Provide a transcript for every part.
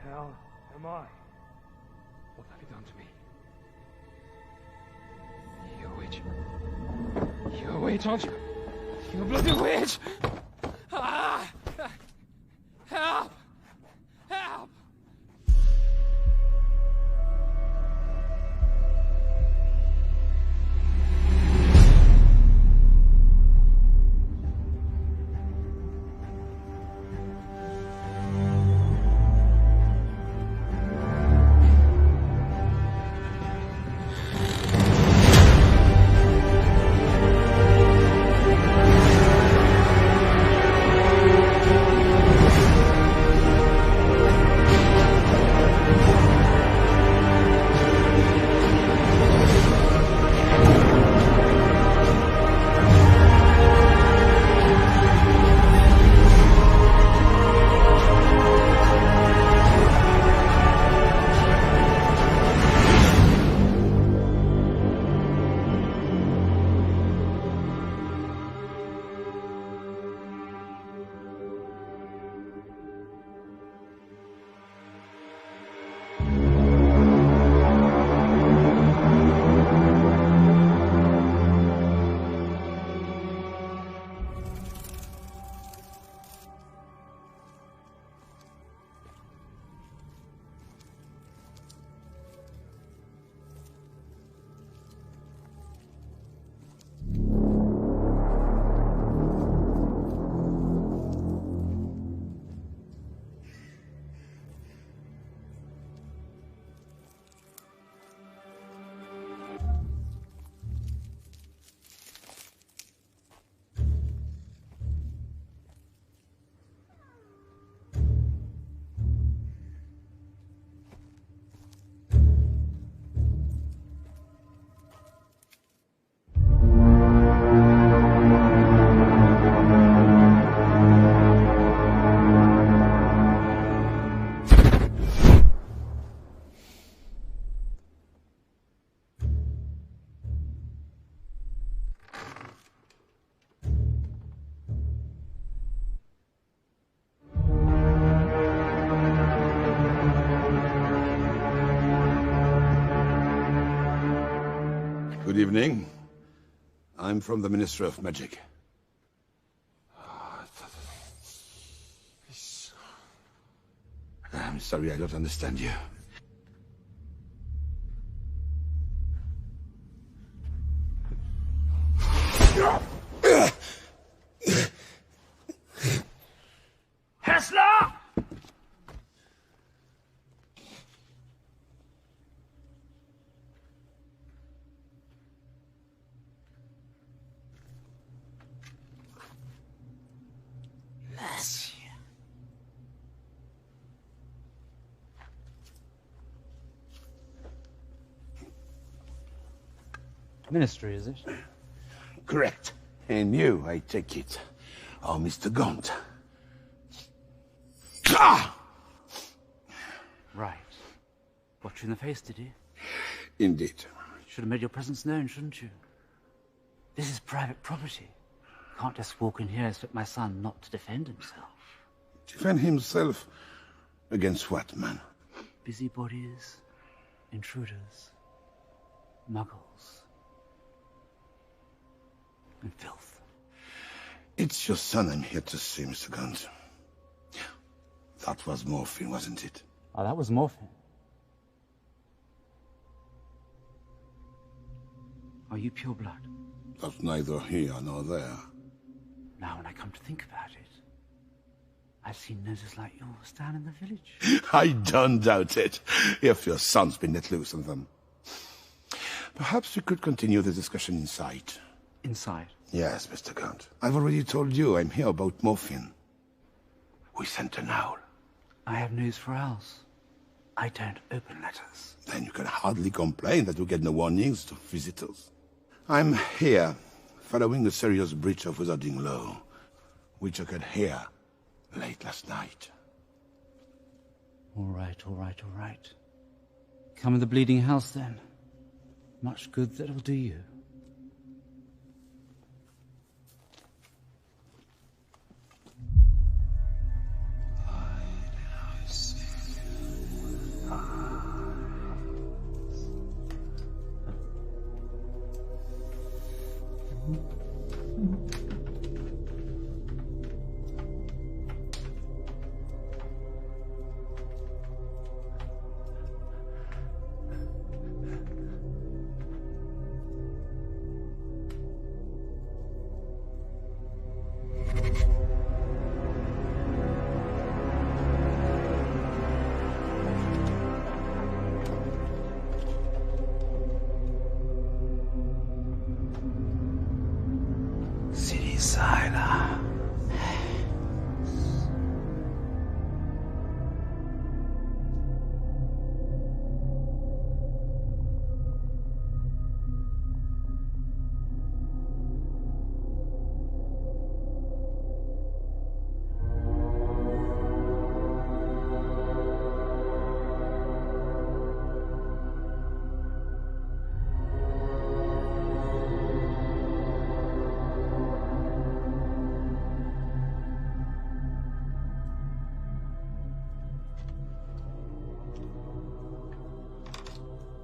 hell am I? What have you done to me? You're a witch. You're a witch, aren't you? You're a bloody witch! Ah! Help! Help! Good evening. I'm from the Ministry of Magic. I'm sorry, I don't understand you. Hessler! Ministry, is it? Correct. And you, I take it, are Mr. Gaunt. Ah! Right. Got you in the face, did he? Indeed. Should have made your presence known, shouldn't you? This is private property. Can't just walk in here and expect my son not to defend himself. Defend himself against what, man? Busybodies, intruders, muggles, and filth. It's your son I'm here to see, Mr. Gaunt. That was morphine, wasn't it? Oh, that was morphine. Are you pure blood? That's neither here nor there. Now, when I come to think about it, I've seen noses like yours down in the village. I don't doubt it, if your son's been let loose on them. Perhaps we could continue the discussion inside. Inside? Yes, Mr. Gaunt. I've already told you I'm here about morphine. We sent an owl. I have news for owls. I don't open letters. Then you can hardly complain that you get no warnings to visitors. I'm here following a serious breach of wizarding law, which occurred here late last night. All right, all right, all right. Come in the bleeding house, then. Much good that'll do you.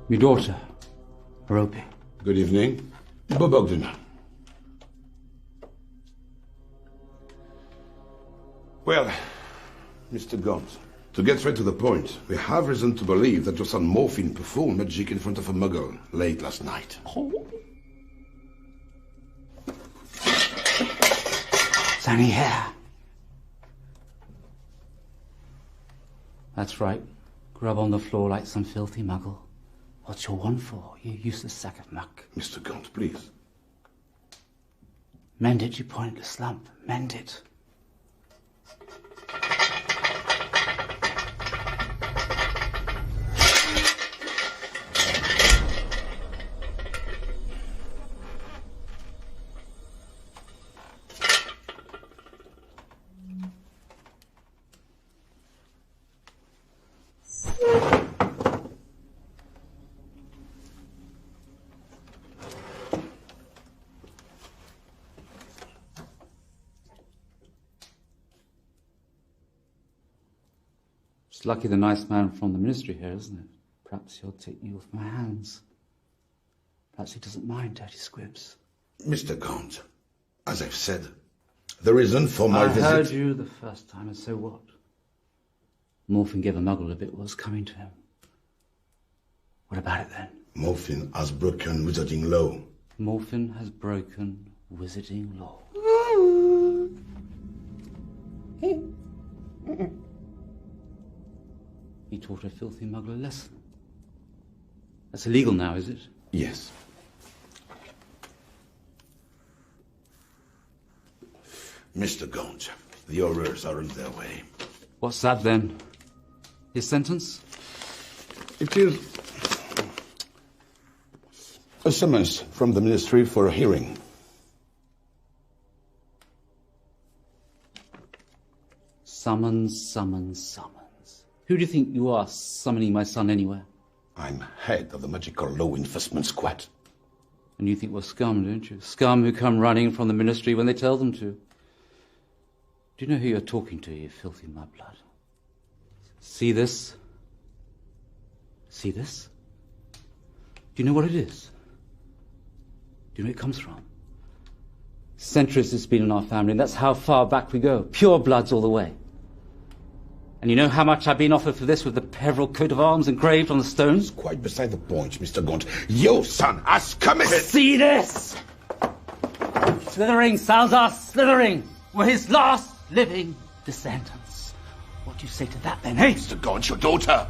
Your daughter, Rope. Good evening. Bob Ogden. Well, Mr. Gaunt, to get straight to the point, we have reason to believe that your son Morphine performed magic in front of a muggle late last night. Oh. It's only hair. That's right. Grub on the floor like some filthy muggle. What's your wand for, you useless sack of muck? Mr. Gaunt, please. Mend it, you pointless lump. Mend it. It's lucky the nice man from the ministry here, isn't it? Perhaps he'll take me off my hands. Perhaps he doesn't mind dirty squibs. Mr. Gaunt, as I've said, the reason for my visit... I heard you the first time, and so what? Morphine gave a muggle a bit what was coming to him. What about it then? Morphine has broken wizarding law. Morphine has broken wizarding law. He taught a filthy muggle a lesson. That's illegal now, is it? Yes. Mr. Gaunt, the horrors are on their way. What's that then? His sentence? It is a summons from the ministry for a hearing. Summons, summons, summons. Who do you think you are, summoning my son anywhere? I'm head of the Magical Law Enforcement Squad. And you think we're scum, don't you? Scum who come running from the ministry when they tell them to. Do you know who you're talking to, you filthy mudblood? See this? See this? Do you know what it is? Do you know where it comes from? Centuries it's been in our family, and that's how far back we go. Pure bloods all the way. And you know how much I've been offered for this with the Peveril coat of arms engraved on the stones? It's quite beside the point, Mr. Gaunt. Your son has committed... See this? Slithering, Salazar, slithering. We're his last living descendants. What do you say to that then, eh? Mr. Gaunt, your daughter!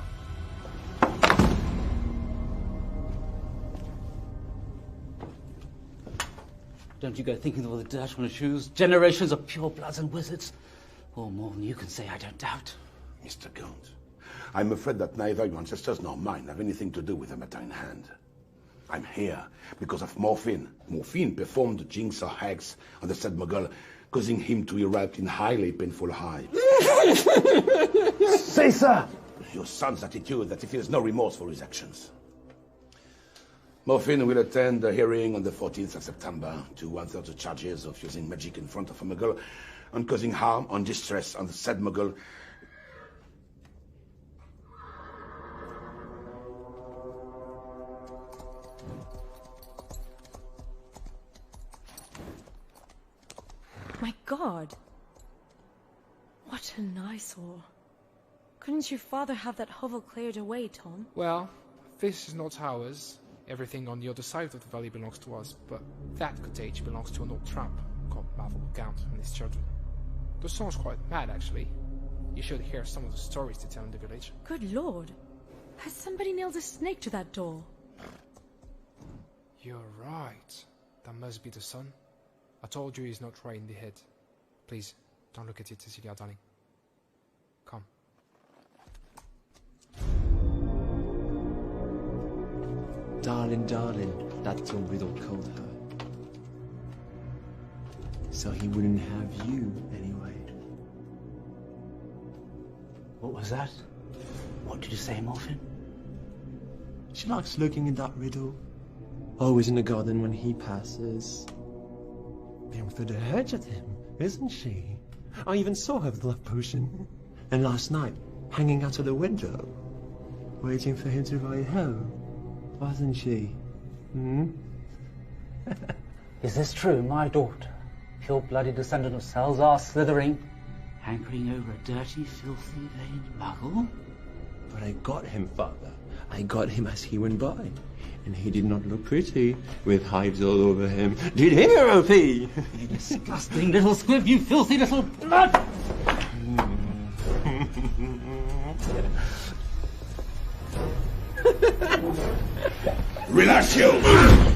Don't you go thinking of all the dirt on her shoes. Generations of pure bloods and wizards. Or more than you can say, I don't doubt. Mr. Gaunt, I'm afraid that neither your ancestors nor mine have anything to do with the matter in hand. I'm here because of Morphine. Morphine performed the jinx or hex on the said Muggle, causing him to erupt in highly painful hives. Say, sir! Your son's attitude that he feels no remorse for his actions. Morphine will attend a hearing on the 14th of September to answer the charges of using magic in front of a Muggle and causing harm and distress on the said Muggle. My God. What an eyesore. Couldn't your father have that hovel cleared away, Tom? Well, this is not ours. Everything on the other side of the valley belongs to us, but that cottage belongs to an old tramp called Marvel Gaunt and his children. The song's quite mad, actually. You should hear some of the stories they tell in the village. Good Lord. Has somebody nailed a snake to that door? You're right. That must be the son. I told you he's not right in the head. Please, don't look at it, Cecilia, darling. Come. Darling, darling, that's all Riddle called her. So he wouldn't have you, anyway. What was that? What did you say, Morphine? She likes looking at that riddle. Always in the garden when he passes. Peering through the hedge at him, isn't she? I even saw her with the love potion. And last night, hanging out of the window, waiting for him to ride home. Wasn't she? Hmm? Is this true? My daughter, pure-blooded descendant of Salazar Slytherin, hankering over a dirty, filthy, vain muggle? But I got him, Father. I got him as he went by. And he did not look pretty, with hives all over him. Did he, Opie? You disgusting little squib, you filthy little blood! Relâchez-vous!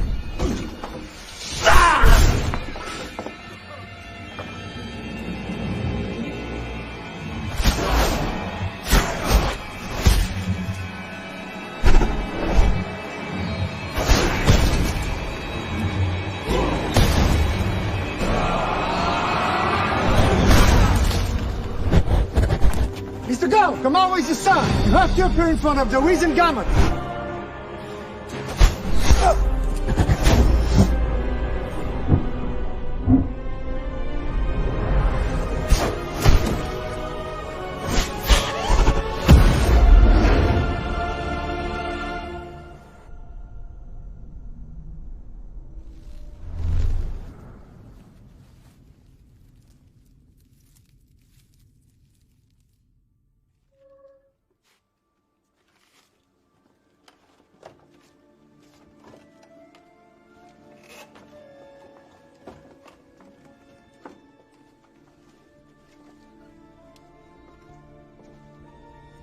Mr. Go, come always the sun. You have to appear in front of the Reason Gamut.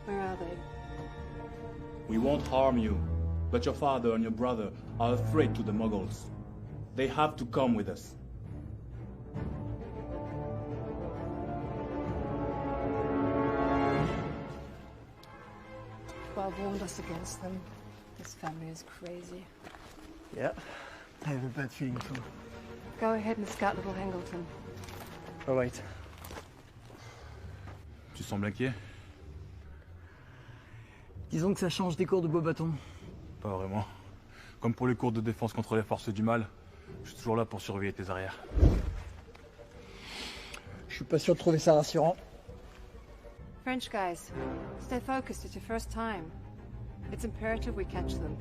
Where are they? We won't harm you, but your father and your brother are afraid to the Muggles. They have to come with us. Bob warned us against them. This family is crazy. Yeah, I have a bad feeling too. Go ahead and scout Little Hangleton. All right. Tu sembles inquiet? Disons que ça change des cours de beau bâton. Pas vraiment. Comme pour les cours de défense contre les forces du mal, je suis toujours là pour surveiller tes arrières. Je suis pas sûr de trouver ça rassurant. French guys, stay focused. It's your first time. It's imperative we catch them.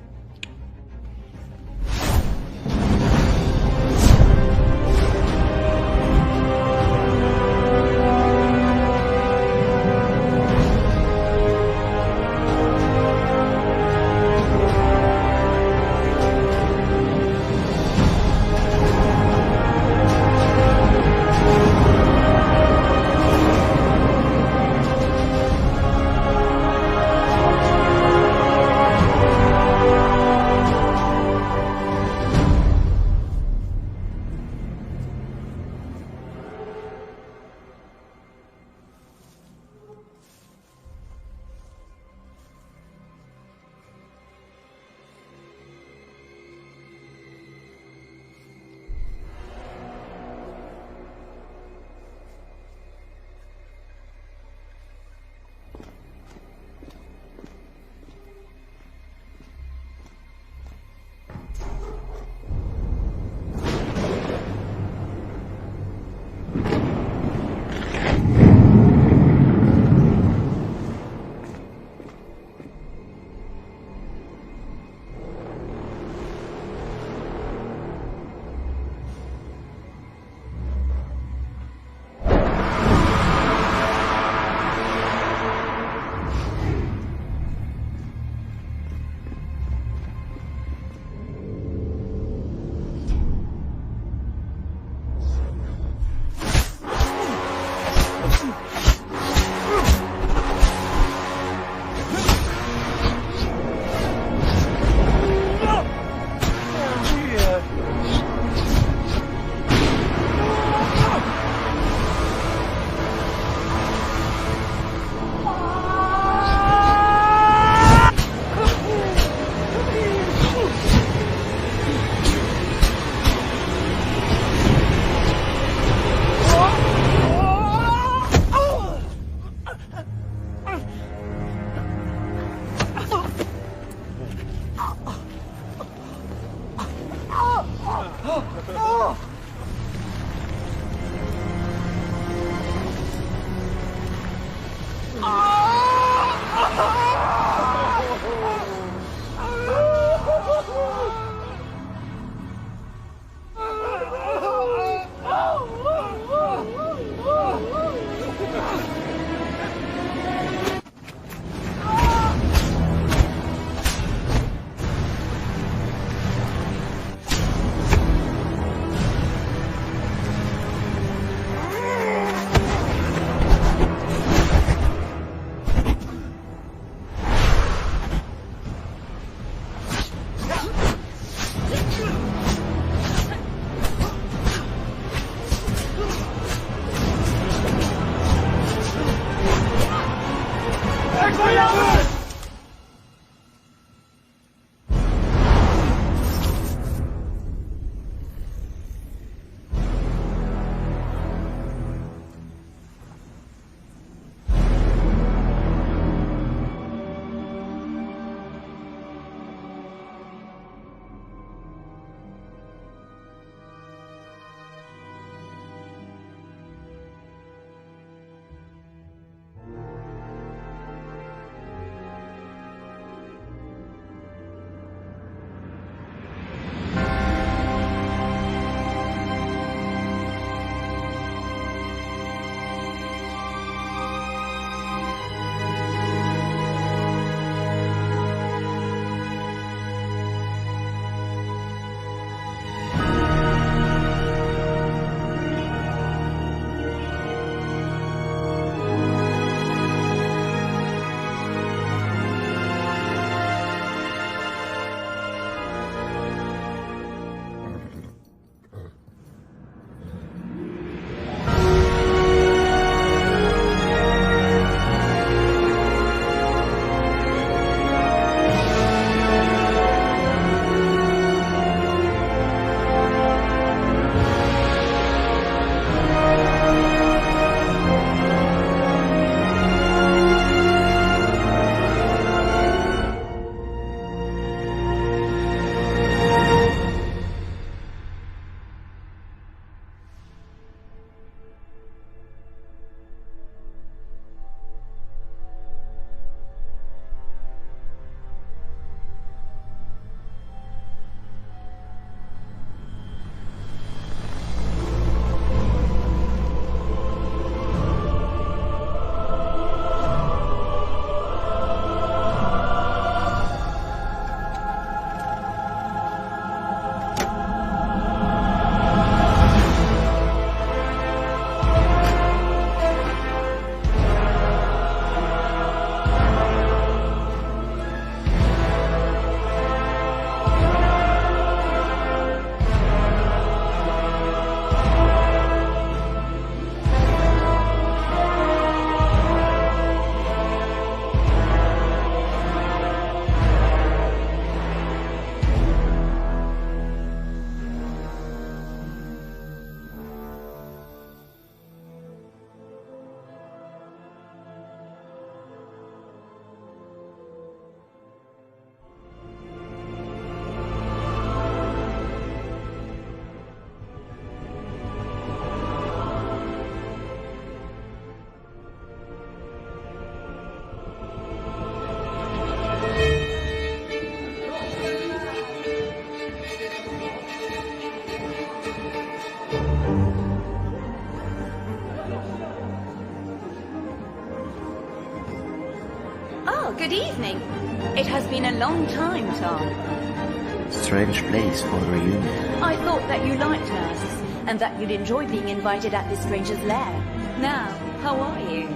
Good evening. It has been a long time, Tom. Strange place for a reunion. I thought that you liked masks, and that you'd enjoy being invited at this stranger's lair. Now, how are you?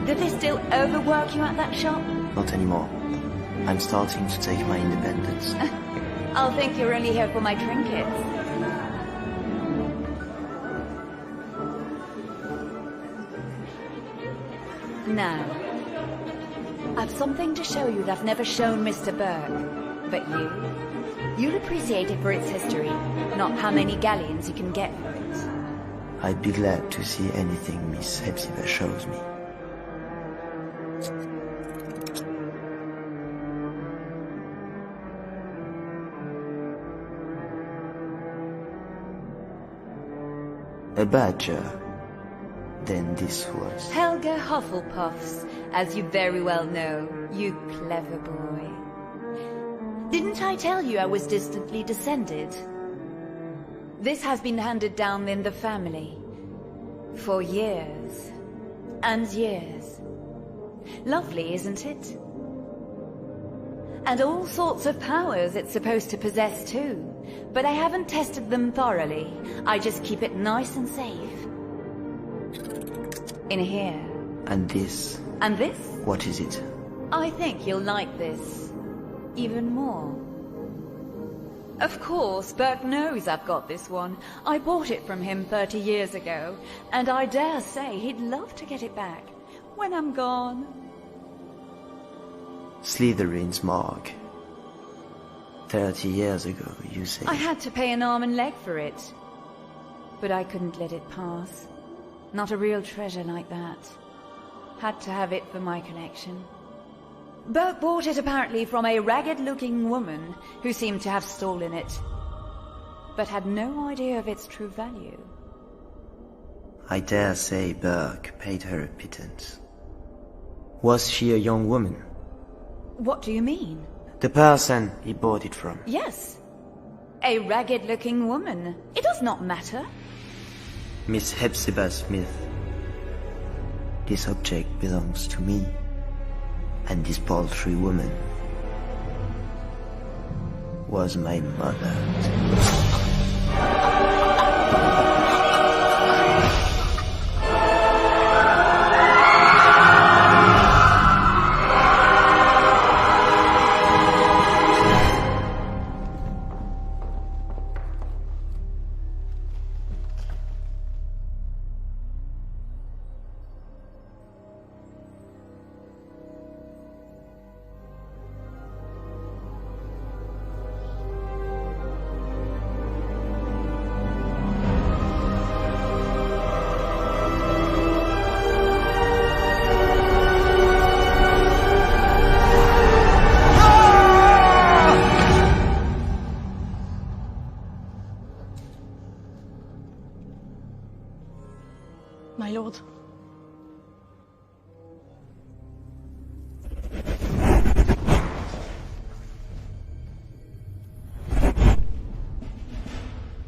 Do they still overwork you at that shop? Not anymore. I'm starting to take my independence. I'll think you're only here for my trinkets. Now, I've something to show you that I've never shown Mr. Burke. But you'll appreciate it for its history, not how many galleons you can get for it. I'd be glad to see anything Miss Hepzibah shows me. A badger. Then this was... Helga Hufflepuff's, as you very well know, you clever boy. Didn't I tell you I was distantly descended? This has been handed down in the family for years and years. Lovely, isn't it? And all sorts of powers it's supposed to possess too. But I haven't tested them thoroughly. I just keep it nice and safe. In here. And this? And this? What is it? I think you'll like this even more. Of course, Burke knows I've got this one. I bought it from him 30 years ago, and I dare say he'd love to get it back when I'm gone. Slytherin's mark. 30 years ago, you say? I had to pay an arm and leg for it. But I couldn't let it pass. Not a real treasure like that. Had to have it for my collection. Burke bought it apparently from a ragged-looking woman who seemed to have stolen it, but had no idea of its true value. I dare say Burke paid her a pittance. Was she a young woman? What do you mean? The person he bought it from. Yes. A ragged-looking woman. It does not matter. Miss Hepzibah Smith. This object belongs to me. And this paltry woman was my mother. My lord.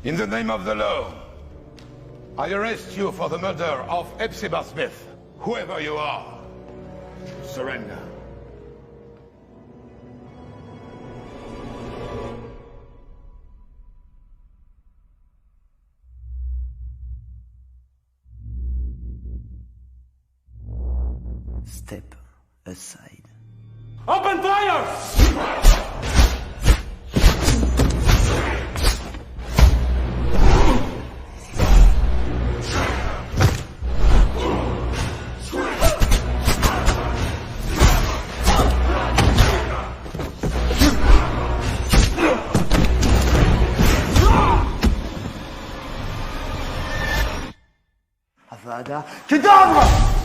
In the name of the law, I arrest you for the murder of Hepzibah Smith. Whoever you are, surrender. Step aside. Open fire! Avada Kedavra!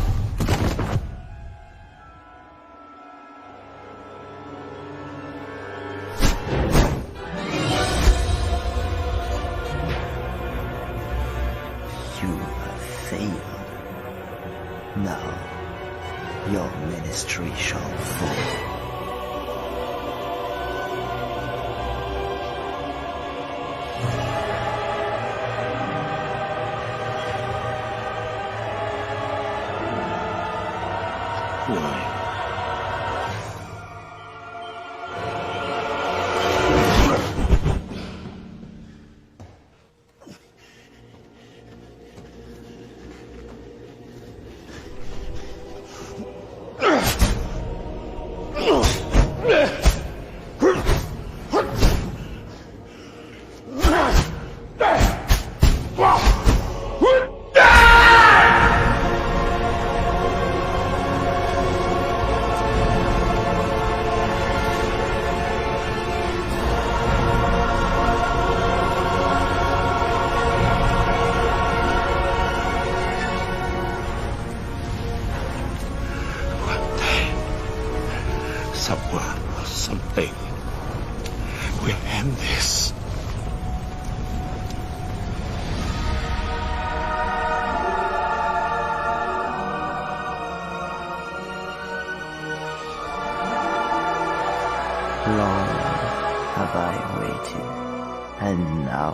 Now, your ministry shall fall. Why? Someone or something will end this. Long have I waited, and now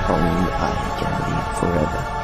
only I can live forever.